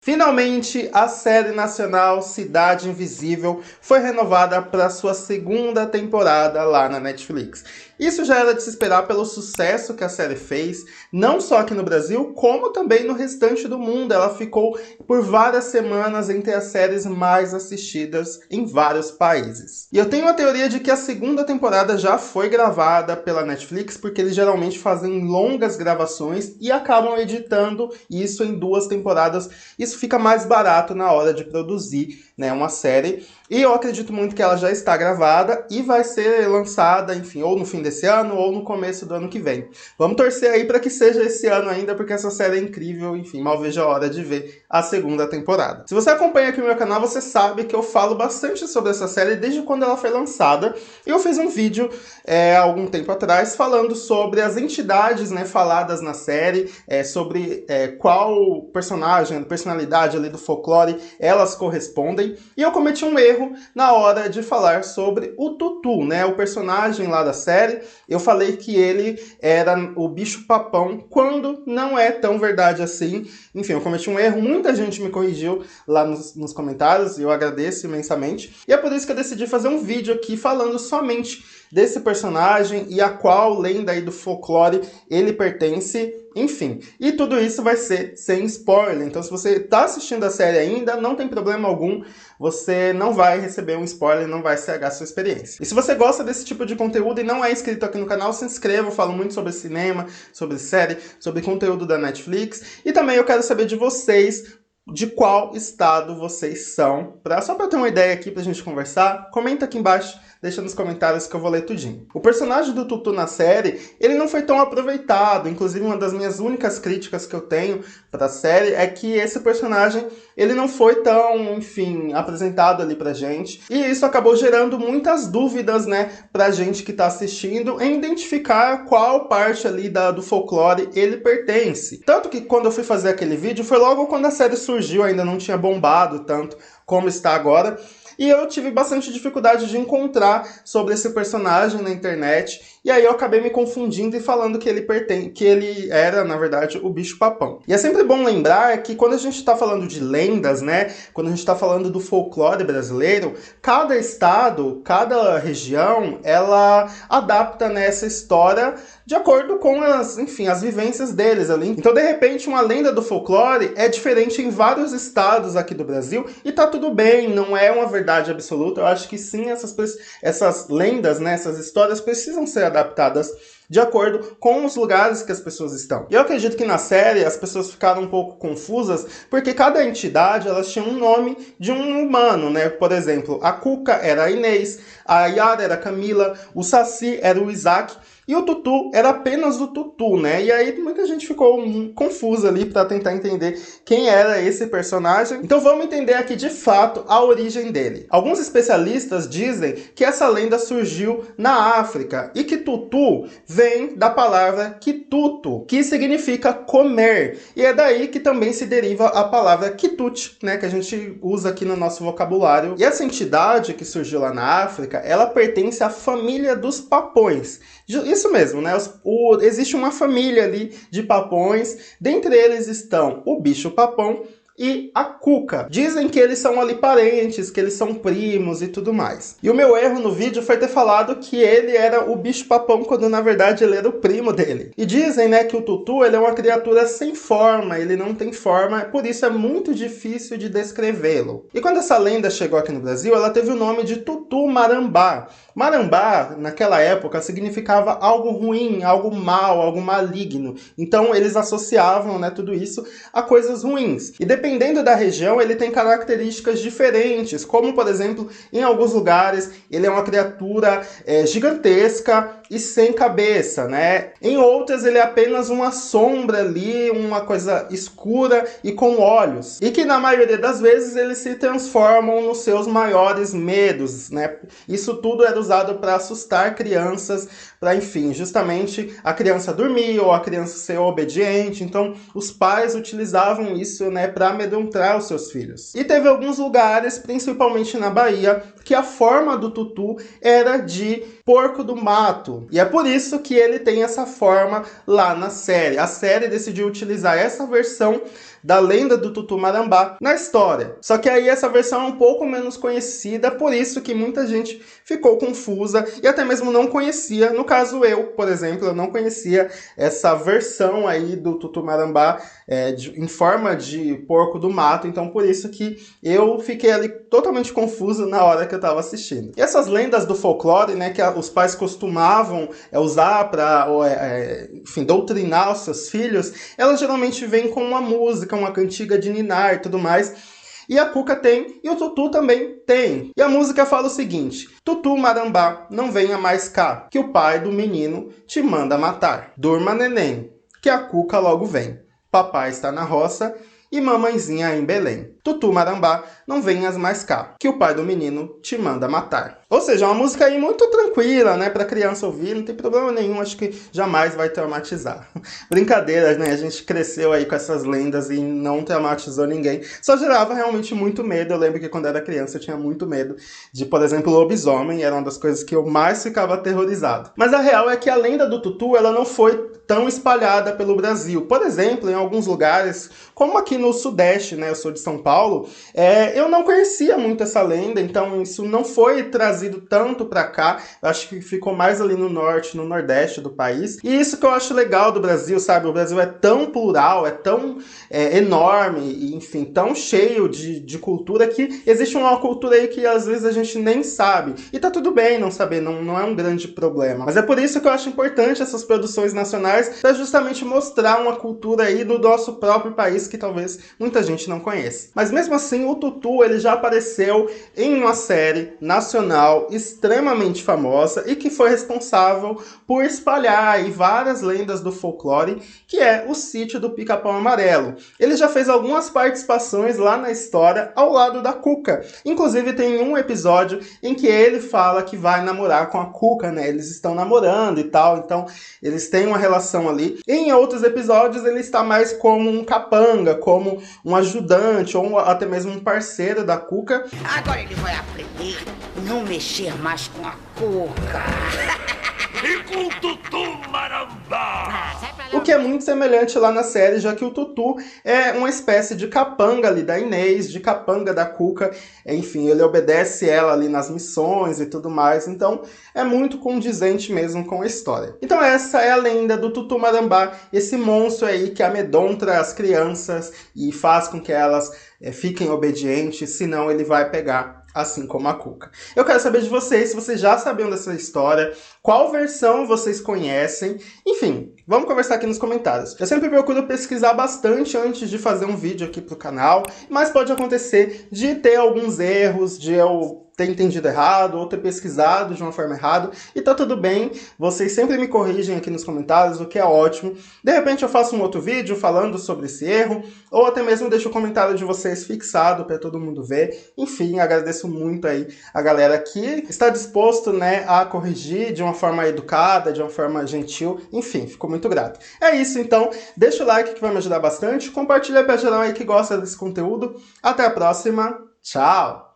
Finalmente, a série nacional Cidade Invisível foi renovada para sua segunda temporada lá na Netflix. Isso já era de se esperar pelo sucesso que a série fez, não só aqui no Brasil, como também no restante do mundo. Ela ficou por várias semanas entre as séries mais assistidas em vários países. E eu tenho a teoria de que a segunda temporada já foi gravada pela Netflix, porque eles geralmente fazem longas gravações e acabam editando isso em 2 temporadas. Isso fica mais barato na hora de produzir, né, uma série. E eu acredito muito que ela já está gravada e vai ser lançada, enfim, ou no fim desse ano ou no começo do ano que vem. Vamos torcer aí para que seja esse ano ainda, porque essa série é incrível, enfim, mal vejo a hora de ver a segunda temporada. Se você acompanha aqui o meu canal, você sabe que eu falo bastante sobre essa série desde quando ela foi lançada. Eu fiz um vídeo há algum tempo atrás falando sobre as entidades, né, faladas na série, sobre qual personalidade ali do folclore elas correspondem. E eu cometi um erro na hora de falar sobre o Tutu, né, o personagem lá da série. Eu falei que ele era o bicho-papão, quando não é tão verdade assim. Enfim, eu cometi um erro, muita gente me corrigiu lá nos comentários, e eu agradeço imensamente. E é por isso que eu decidi fazer um vídeo aqui falando somente desse personagem e a qual lenda aí do folclore ele pertence, enfim. E tudo isso vai ser sem spoiler, então se você está assistindo a série ainda, não tem problema algum, você não vai receber um spoiler, não vai estragar a sua experiência. E se você gosta desse tipo de conteúdo e não é inscrito aqui no canal, se inscreva, eu falo muito sobre cinema, sobre série, sobre conteúdo da Netflix, e também eu quero saber de vocês, de qual estado vocês são, só para eu ter uma ideia aqui pra gente conversar. Comenta aqui embaixo, deixa nos comentários que eu vou ler tudinho. O personagem do Tutu na série, ele não foi tão aproveitado. Inclusive, uma das minhas únicas críticas que eu tenho para a série é que esse personagem, ele não foi tão, enfim, apresentado ali pra gente. E isso acabou gerando muitas dúvidas, né, pra gente que tá assistindo, em identificar qual parte ali do folclore ele pertence. Tanto que quando eu fui fazer aquele vídeo, foi logo quando a série surgiu, ainda não tinha bombado tanto como está agora. E eu tive bastante dificuldade de encontrar sobre esse personagem na internet. E aí eu acabei me confundindo e falando que ele era, na verdade, o bicho-papão. E é sempre bom lembrar que quando a gente está falando de lendas, né, quando a gente está falando do folclore brasileiro, cada estado, cada região, ela adapta nessa história de acordo com as vivências deles ali. Então, de repente, uma lenda do folclore é diferente em vários estados aqui do Brasil e tá tudo bem, não é uma verdade absoluta. Eu acho que sim, essas lendas, né, essas histórias precisam ser adaptadas de acordo com os lugares que as pessoas estão. Eu acredito que na série as pessoas ficaram um pouco confusas, porque cada entidade elas tinha um nome de um humano, né? Por exemplo, a Cuca era a Inês, a Yara era a Camila, o Saci era o Isaac, e o Tutu era apenas o Tutu, né? E aí muita gente ficou confusa ali para tentar entender quem era esse personagem. Então vamos entender aqui de fato a origem dele. Alguns especialistas dizem que essa lenda surgiu na África e que Tutu vem da palavra quituto, que significa comer. E é daí que também se deriva a palavra quitute, né? Que a gente usa aqui no nosso vocabulário. E essa entidade que surgiu lá na África, ela pertence à família dos papões. Isso mesmo, né? Existe uma família ali de papões, dentre eles estão o bicho-papão e a Cuca. Dizem que eles são ali parentes, que eles são primos e tudo mais. E o meu erro no vídeo foi ter falado que ele era o bicho-papão, quando na verdade ele era o primo dele. E dizem, né, que o Tutu ele é uma criatura sem forma, ele não tem forma, por isso é muito difícil de descrevê-lo. E quando essa lenda chegou aqui no Brasil, ela teve o nome de Tutu Marambá. Marambá, naquela época, significava algo ruim, algo mal, algo maligno. Então eles associavam, né, tudo isso a coisas ruins. E dependendo da região, ele tem características diferentes, como, por exemplo, em alguns lugares, ele é uma criatura gigantesca e sem cabeça, né? Em outras, ele é apenas uma sombra ali, uma coisa escura e com olhos. E que, na maioria das vezes, eles se transformam nos seus maiores medos, né? Isso tudo era usado para assustar crianças, para, enfim, justamente a criança dormir ou a criança ser obediente. Então, os pais utilizavam isso, né, para amedrontar os seus filhos. E teve alguns lugares, principalmente na Bahia, que a forma do Tutu era de porco do mato. E é por isso que ele tem essa forma lá na série. A série decidiu utilizar essa versão da lenda do Tutu-Marambá na história. Só que aí essa versão é um pouco menos conhecida, por isso que muita gente ficou confusa e até mesmo não conhecia. No caso eu, por exemplo, eu não conhecia essa versão aí do Tutu-Marambá em forma de porco do mato, então por isso que eu fiquei ali totalmente confuso na hora que eu estava assistindo. E essas lendas do folclore, né, que os pais costumavam usar para, enfim, doutrinar os seus filhos, elas geralmente vêm com uma música, uma cantiga de ninar e tudo mais. E a Cuca tem, e o Tutu também tem. E a música fala o seguinte: Tutu-Marambá, não venha mais cá, que o pai do menino te manda matar. Durma, neném, que a Cuca logo vem. Papai está na roça e mamãezinha em Belém. Tutu-Marambá, não venhas mais cá, que o pai do menino te manda matar. Ou seja, é uma música aí muito tranquila, né, pra criança ouvir, não tem problema nenhum, acho que jamais vai traumatizar. Brincadeiras, né, a gente cresceu aí com essas lendas e não traumatizou ninguém, só gerava realmente muito medo. Eu lembro que quando era criança eu tinha muito medo de, por exemplo, lobisomem, era uma das coisas que eu mais ficava aterrorizado. Mas a real é que a lenda do Tutu, ela não foi tão espalhada pelo Brasil. Por exemplo, em alguns lugares, como aqui no Sudeste, né, eu sou de São Paulo, eu não conhecia muito essa lenda, então isso não foi trazido tanto pra cá. Eu acho que ficou mais ali no norte, no nordeste do país. E isso que eu acho legal do Brasil, sabe? O Brasil é tão plural, é tão enorme, e, enfim, tão cheio de cultura, que existe uma cultura aí que às vezes a gente nem sabe. E tá tudo bem não saber, não é um grande problema. Mas é por isso que eu acho importante essas produções nacionais, para justamente mostrar uma cultura aí do nosso próprio país que talvez muita gente não conheça. Mas mesmo assim, o Tutu, ele já apareceu em uma série nacional extremamente famosa e que foi responsável por espalhar aí várias lendas do folclore, que é o Sítio do Pica-Pau Amarelo. Ele já fez algumas participações lá na história ao lado da Cuca. Inclusive tem um episódio em que ele fala que vai namorar com a Cuca, né? Eles estão namorando e tal, então eles têm uma relação ali. E em outros episódios ele está mais como um capanga, como um ajudante ou até mesmo um parceiro da Cuca. Agora ele vai aprender a não mexer mais com a Cuca. E com o Tutu-Marambá! O que é muito semelhante lá na série, já que o Tutu é uma espécie de capanga ali da Inês, de capanga da Cuca. Enfim, ele obedece ela ali nas missões e tudo mais, então é muito condizente mesmo com a história. Então essa é a lenda do Tutu-Marambá, esse monstro aí que amedronta as crianças e faz com que elas fiquem obedientes, senão ele vai pegar, assim como a Cuca. Eu quero saber de vocês, se vocês já sabiam dessa história, qual versão vocês conhecem, enfim, vamos conversar aqui nos comentários. Eu sempre procuro pesquisar bastante antes de fazer um vídeo aqui pro canal, mas pode acontecer de ter alguns erros, de eu ter entendido errado, ou ter pesquisado de uma forma errada, e tá tudo bem, vocês sempre me corrigem aqui nos comentários, o que é ótimo. De repente eu faço um outro vídeo falando sobre esse erro, ou até mesmo deixo o comentário de vocês fixado para todo mundo ver. Enfim, agradeço muito aí a galera que está disposto, né, a corrigir de uma forma educada, de uma forma gentil, enfim, fico muito grato. É isso então, deixa o like que vai me ajudar bastante, compartilha pra geral aí que gosta desse conteúdo. Até a próxima, tchau!